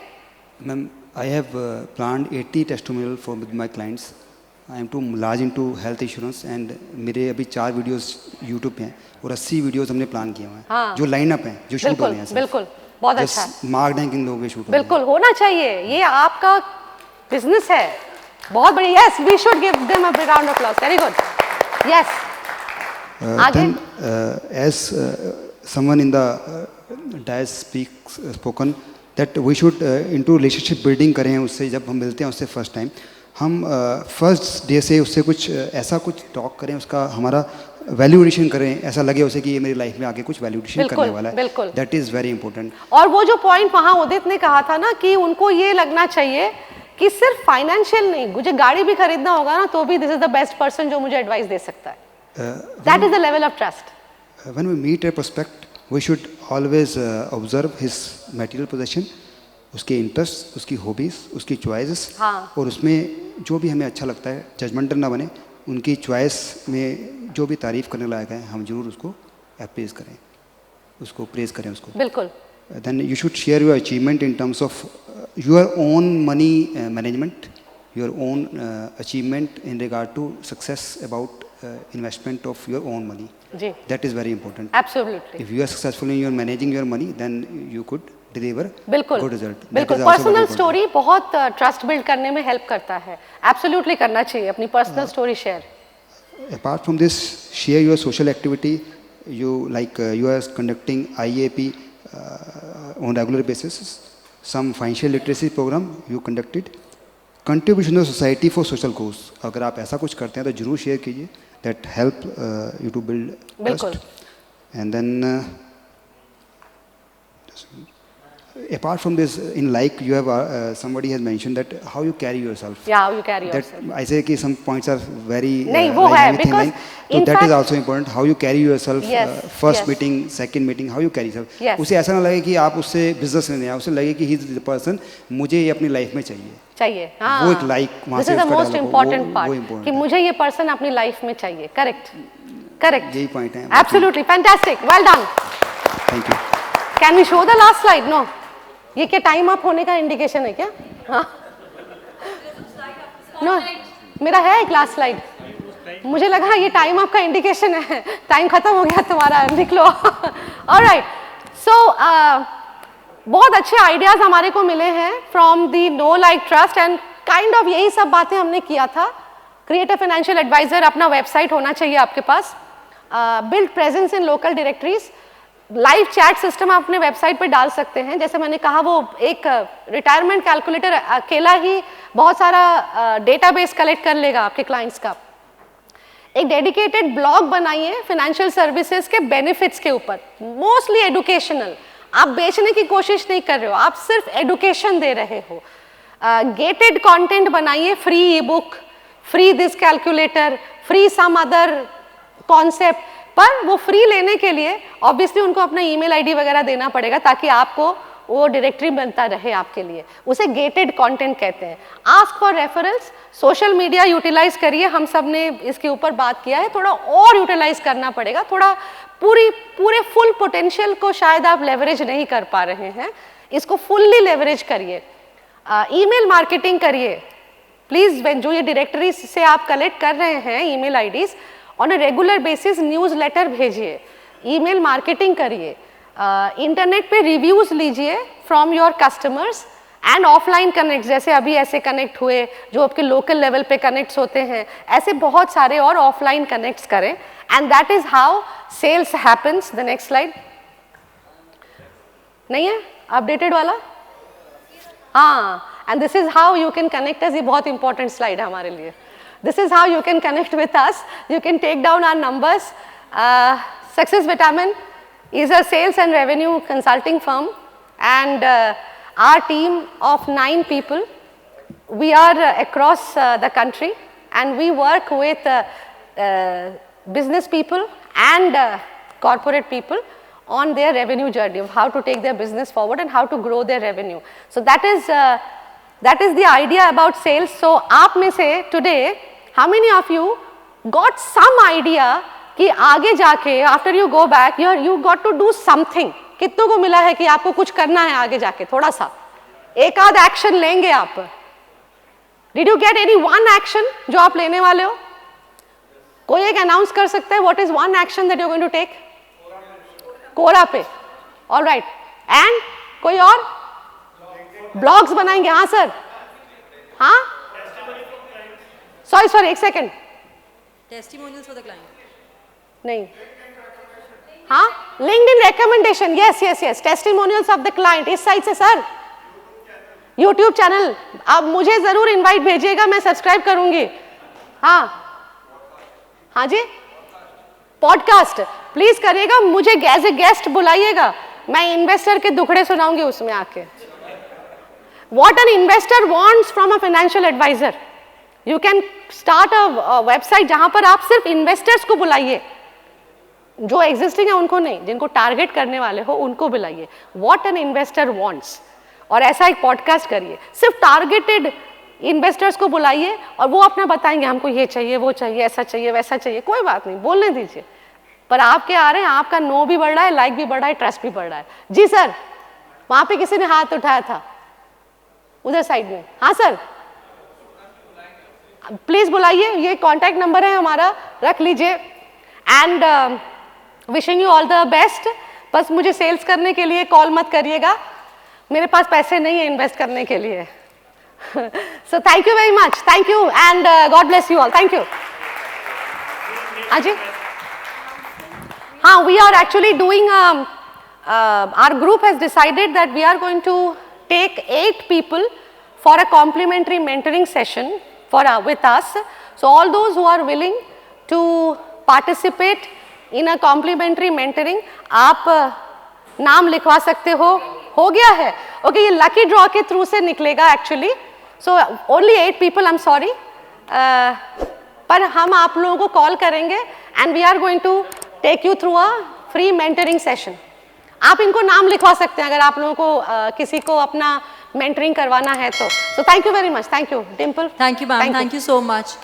Ma'am, I have planned 80 testimonial for with my clients. I am too large into health insurance and मेरे अभी 4 वीडियोस YouTube पे हैं और 80 वीडियोस हमने प्लान किए हुए हैं. हाँ. जो लाइन अप हैं, जो शूट हो रहे हैं. बिल्कुल, बहुत अच्छा है. मार्क रैंकिंग लोगों के शूट. बिल्कुल होना चाहिए. ये आपका बिजनेस है. बहुत बढ़िया. Yes we should give them a big round of applause. Very good. Yes. आगे. As someone in the dais spoken that we should into relationship building करें उससे. जब हम मिलते हैं उससे फर्स्ट टाइम हम फर्स्ट डे से उससे कुछ ऐसा कुछ टॉक करें, उसका हमारा वैल्यूएशन करें, ऐसा लगे उसे कि ये मेरी लाइफ में आगे कुछ वैल्यूएशन करने वाला है. बिल्कुल. That is very important. और वो जो पॉइंट वहां उदित ने कहा था ना कि उनको ये लगना चाहिए कि सिर्फ फाइनेंशियल नहीं, मुझे गाड़ी भी खरीदना होगा ना तो भी this is the best person जो मुझे एडवाइस दे सकता है. That is the level of trust. When we meet a prospect, we should always observe his material possession, उसके इंटरेस्ट, उसकी हॉबीज़, उसकी चॉइसेस. हाँ. और उसमें जो भी हमें अच्छा लगता है, जजमेंटल ना बने. उनकी चॉइस में जो भी तारीफ़ करने लायक है हम जरूर उसको अप्रेज करें, उसको प्रेज करें उसको. बिल्कुल. Then you should share your achievement in terms of your own money management, your own achievement in regard to success about investment of your own money. जी. That is very important. Absolutely. If you are successful in your managing your money, then you could deliver बिल्कुल good result. That बिल्कुल. is also very personal important. Story बहुत trust build करने में help करता है. Absolutely करना चाहिए अपनी personal story share. Apart from this, share your social activity. You you are conducting IAP on regular basis. Some financial literacy program you conducted. Contribution to society for social cause. अगर आप ऐसा कुछ करते हैं तो जरूर शेयर कीजिए. That help you to build बिल्कुल. trust. And then apart from this, in like you have somebody has mentioned that how you carry yourself. Yeah, how you carry That yourself. I say कि some points are very नहीं, वो है, heavy thin because line. So in that is fact- also important. How you carry yourself. Yes, First yes. meeting, second meeting, how you carry yourself. Yes. उसे ऐसा ना लगे कि आप उससे बिजनेस लेने आए, उसे लगे कि he is the person मुझे ये अपनी लाइफ में चाहिए. चाहिए. हाँ. वो एक like वहाँ दिस से इज द उसका मोस्ट develop हो, इम्पोर्टेंट वो पार्ट important कि है. मुझे ये पर्सन अपनी लाइफ में चाहिए. करेक्ट. करेक्ट. यही point है. Absolutely fantastic. Well done. Thank you. Can we show the last slide? No. ये क्या टाइम अप होने का इंडिकेशन है क्या? हाँ. नो मेरा है एक लास्ट स्लाइड. मुझे लगा ये टाइम अप का इंडिकेशन है. टाइम खत्म हो गया तुम्हारा, निकलो. ऑलराइट. सो बहुत अच्छे आइडियाज हमारे को मिले हैं from the know like trust and kind of यही सब बातें हमने किया था. Create a financial adviser. अपना वेबसाइट होना चाहिए आपके पास. Build presence in local directories. Live chat system आप अपने वेबसाइट पे डाल सकते हैं. जैसे मैंने कहा वो एक रिटायरमेंट कैलकुलेटर अकेला ही बहुत सारा डेटाबेस कलेक्ट कर लेगा आपके क्लाइंट्स का। एक डेडिकेटेड ब्लॉग बनाइए फाइनेंशियल सर्विसेज के बेनिफिट्स के ऊपर, मोस्टली एडुकेशनल। आप बेचने की कोशिश नहीं कर रहे हो, आप सिर्फ एडुकेशन दे रहे हो। गेटेड कंटेंट बनाइए, free ebook, free this calculator, free some other concept, पर वो फ्री लेने के लिए ऑब्वियसली उनको अपना ईमेल आईडी वगैरह देना पड़ेगा ताकि आपको वो डायरेक्टरी बनता रहे आपके लिए। उसे गेटेड कंटेंट कहते हैं। Ask for reference, social media utilize करिए, हम सब ने इसके ऊपर बात किया है, थोड़ा और यूटिलाइज करना पड़ेगा, थोड़ा पूरे फुल पोटेंशियल को शायद आप लेवरेज नहीं कर पा रहे हैं, इसको फुल्ली लेवरेज करिए। ईमेल मार्केटिंग करिए प्लीज, जो ये डायरेक्टरी से आप कलेक्ट कर रहे हैं email IDs, on a regular basis newsletter भेजिए, ईमेल मार्केटिंग करिए, इंटरनेट पे रिव्यूज लीजिए from your customers and offline connect, जैसे अभी ऐसे कनेक्ट हुए जो आपके लोकल लेवल पे कनेक्ट्स होते हैं, ऐसे बहुत सारे और ऑफलाइन कनेक्ट्स करें, and that is how sales happens. The next slide नहीं है अपडेटेड वाला? हाँ, and this is how you can connect us. ये बहुत इंपॉर्टेंट स्लाइड है हमारे लिए। This is how you can connect with us, you can take down our numbers. Success Vitamin is a sales and revenue consulting firm, and our team of 9 people, we are across the country, and we work with business people and corporate people on their revenue journey of how to take their business forward and how to grow their revenue. So that is the idea about sales. So आप में से today, how many of you got some idea कि आगे जाके after you go back you got to do something? कितनों को मिला है कि आपको कुछ करना है आगे जाके, थोड़ा सा एक आध एक्शन लेंगे आप? Did you get any one action जो आप लेने वाले हो? कोई एक अनाउंस कर सकता है what is one action that you're going to take? कोरा पे, all right, and कोई और? ब्लॉग्स बनाएंगे, हाँ सर, हाँ, सॉरी एक second, Testimonials for the client. नहीं, हाँ, LinkedIn recommendation, yes, testimonials of the client, इस साइड से सर, YouTube चैनल, आप मुझे जरूर इनवाइट भेजिएगा, मैं सब्सक्राइब करूंगी। हाँ जी, पॉडकास्ट प्लीज करिएगा, मुझे एज ए गेस्ट बुलाइएगा, मैं इन्वेस्टर के दुखड़े सुनाऊंगी उसमें आके। What an investor wants from a financial advisor. You can start a website जहां पर आप सिर्फ इन्वेस्टर्स को बुलाइए, जो एग्जिस्टिंग है उनको नहीं, जिनको टारगेट करने वाले हो उनको बुलाइए। What an investor wants, और ऐसा एक पॉडकास्ट करिए, सिर्फ टारगेटेड इन्वेस्टर्स को बुलाइए और वो अपना बताएंगे हमको ये चाहिए, वो चाहिए, ऐसा चाहिए, वैसा चाहिए, कोई बात नहीं, बोलने दीजिए। पर आपके आ रहे हैं, आपका नो भी बढ़ रहा है, लाइक भी बढ़ रहा है, ट्रस्ट भी बढ़ रहा है। जी सर, वहां पे किसी ने हाथ उठाया था उधर साइड में, हाँ सर, प्लीज बुलाइए, ये कॉन्टैक्ट नंबर है हमारा, रख लीजिए। And wishing you all the best. बस मुझे सेल्स करने के लिए कॉल मत करिएगा, मेरे पास पैसे नहीं है इन्वेस्ट करने के लिए। So thank you very much, thank you and God bless you all, thank you. हाँ जी, हाँ, we are actually doing, our group has decided that we are going to take 8 people for a complimentary mentoring session with us. So all those who are willing to participate in a complimentary mentoring, आप नाम लिखवा सकते हो गया है, okay, ये lucky draw के through से निकलेगा actually. So only 8 people, I am sorry, पर हम आप लोगों को कॉल करेंगे and we are going to take you through a free mentoring session. आप इनको नाम लिखवा सकते हैं अगर आप लोगों को किसी को अपना मेंटरिंग करवाना है तो। सो thank you very much, thank you Dimple. Thank you, ma'am. Thank you so much.